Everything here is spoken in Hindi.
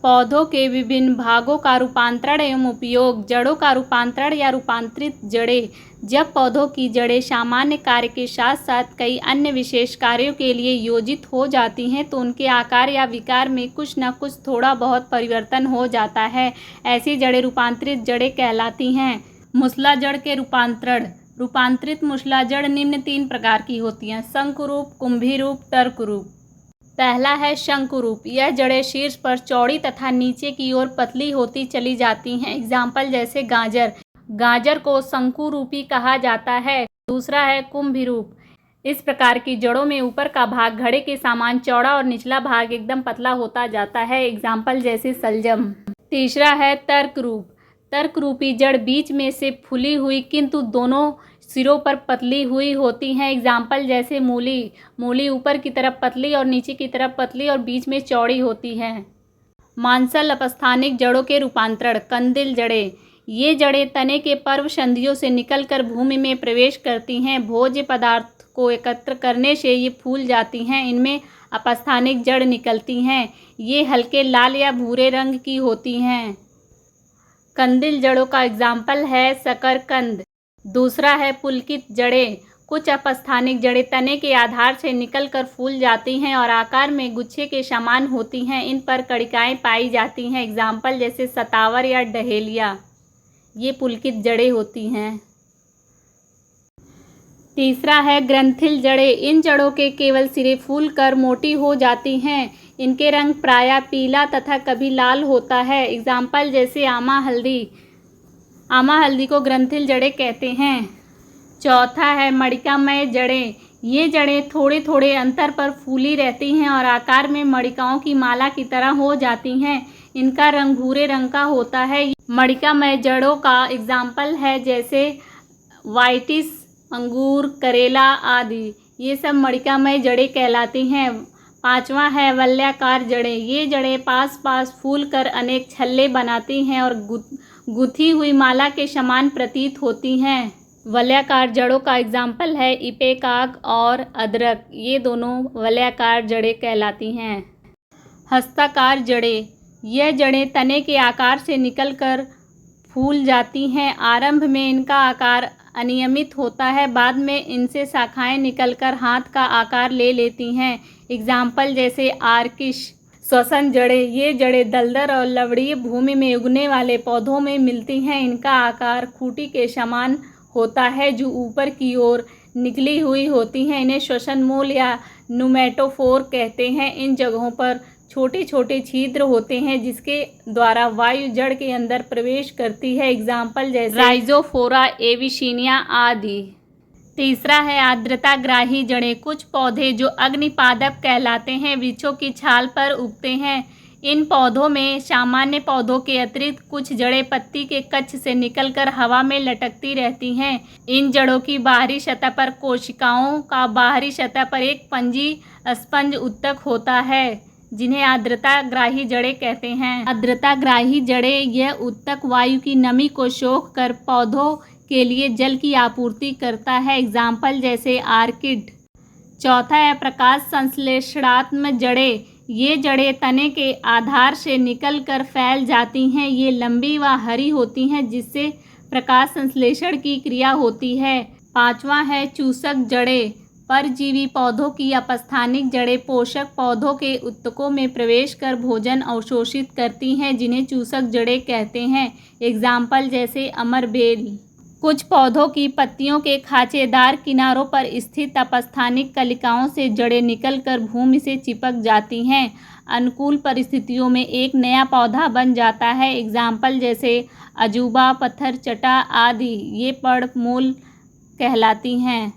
पौधों के विभिन्न भागों का रूपांतरण एवं उपयोग। जड़ों का रूपांतरण या रूपांतरित जड़ें। जब पौधों की जड़ें सामान्य कार्य के साथ साथ कई अन्य विशेष कार्यों के लिए योजित हो जाती हैं तो उनके आकार या विकार में कुछ न कुछ थोड़ा बहुत परिवर्तन हो जाता है। ऐसी जड़ें रूपांतरित जड़ें कहलाती हैं। मूसलाजड़ के रूपांतरण। रूपांतरित मूसलाजड़ निम्न 3 प्रकार की होती हैं: शंकुरूप, कुंभीरूप, तर्करूप। पहला है शंकुरूप। यह जड़ें शीर्ष पर चौड़ी तथा नीचे की ओर पतली होती चली जाती हैं। एग्जाम्पल जैसे गाजर। गाजर को शंकुरूपी कहा जाता है। दूसरा है कुंभीरूप। इस प्रकार की जड़ों में ऊपर का भाग घड़े के समान चौड़ा और निचला भाग एकदम पतला होता जाता है। एग्जाम्पल जैसे शलजम। तीसरा है तर्करूप। तर्करूपी जड़ बीच में से फूली हुई किंतु दोनों सिरों पर पतली हुई होती हैं। एग्जाम्पल जैसे मूली। मूली ऊपर की तरफ पतली और नीचे की तरफ पतली और बीच में चौड़ी होती है। मांसल अपस्थानिक जड़ों के रूपांतरण। कंदिल जड़ें। ये जड़ें तने के पर्व संधियों से निकलकर भूमि में प्रवेश करती हैं। भोज्य पदार्थ को एकत्र करने से ये फूल जाती हैं। इनमें अपस्थानिक जड़ निकलती हैं। ये हल्के लाल या भूरे रंग की होती हैं। कंदिल जड़ों का एग्जाम्पल है शकरकंद। दूसरा है पुलकित जड़ें। कुछ अपस्थानिक जड़ें तने के आधार से निकलकर फूल जाती हैं और आकार में गुच्छे के समान होती हैं। इन पर कणिकाएं पाई जाती हैं। एग्जाम्पल जैसे सतावर या डहेलिया। ये पुलकित जड़ें होती हैं। तीसरा है ग्रंथिल जड़ें। इन जड़ों के केवल सिरे फूल कर मोटी हो जाती हैं। इनके रंग प्रायः पीला तथा कभी लाल होता है। एग्जाम्पल जैसे आमा हल्दी। आमा हल्दी को ग्रंथिल जड़ें कहते हैं। चौथा है मणिकामय जड़ें। ये जड़ें थोड़े थोड़े अंतर पर फूली रहती हैं और आकार में मणिकाओं की माला की तरह हो जाती हैं। इनका रंग भूरे रंग का होता है। मणिकामय जड़ों का एग्जाम्पल है जैसे वाइटिस, अंगूर, करेला आदि। ये सब मणिकामय जड़ें कहलाती हैं। पांचवा है वलयाकार जड़ें। ये जड़ें पास पास फूल कर अनेक छल्ले बनाती हैं और गुथी हुई माला के समान प्रतीत होती हैं। वलयाकार जड़ों का एग्जाम्पल है इपेकाक और अदरक। ये दोनों वलयाकार जड़ें कहलाती हैं। हस्ताकार जड़ें। यह जड़ें तने के आकार से निकलकर फूल जाती हैं। आरंभ में इनका आकार अनियमित होता है, बाद में इनसे शाखाएं निकलकर हाथ का आकार ले लेती हैं। एग्जाम्पल जैसे आर्किश। श्वसन जड़ें। ये जड़ें दलदल और लवणीय भूमि में उगने वाले पौधों में मिलती हैं। इनका आकार खूंटी के समान होता है जो ऊपर की ओर निकली हुई होती हैं। इन्हें श्वसन मूल या न्यूमेटोफोर कहते हैं। इन जगहों पर छोटे छोटे छिद्र होते हैं जिसके द्वारा वायु जड़ के अंदर प्रवेश करती है। एग्जाम्पल जैसे राइजोफोरा, एविसिनिया आदि। तीसरा है आर्द्रताग्राही जड़ें। कुछ पौधे जो अग्निपादप कहलाते हैं वृक्षों की छाल पर उगते हैं। इन पौधों में सामान्य पौधों के अतिरिक्त कुछ जड़ें पत्ती के कक्ष से निकलकर हवा में लटकती रहती हैं। इन जड़ों की बाहरी सतह पर कोशिकाओं का बाहरी सतह पर एक पंजी स्पंज उत्तक होता है जिन्हें आर्द्रताग्राही जड़ें कहते हैं। आर्द्रताग्राही जड़ें यह उत्तक वायु की नमी को सोख कर पौधों के लिए जल की आपूर्ति करता है। एग्जाम्पल जैसे आर्किड। चौथा है प्रकाश संश्लेषणात्मक जड़ें। ये जड़ें तने के आधार से निकलकर फैल जाती हैं। ये लंबी व हरी होती हैं जिससे प्रकाश संश्लेषण की क्रिया होती है। पांचवा है चूसक जड़ें। परजीवी पौधों की अपस्थानिक जड़ें पोषक पौधों के उत्तकों में प्रवेश कर भोजन अवशोषित करती हैं जिन्हें चूसक जड़ें कहते हैं। एग्जाम्पल जैसे अमरबेल। कुछ पौधों की पत्तियों के खांचेदार किनारों पर स्थित अपस्थानिक कलिकाओं से जड़ें निकलकर भूमि से चिपक जाती हैं। अनुकूल परिस्थितियों में एक नया पौधा बन जाता है। एग्जाम्पल जैसे अजूबा, पत्थर चटा आदि। ये पर्ण मूल कहलाती हैं।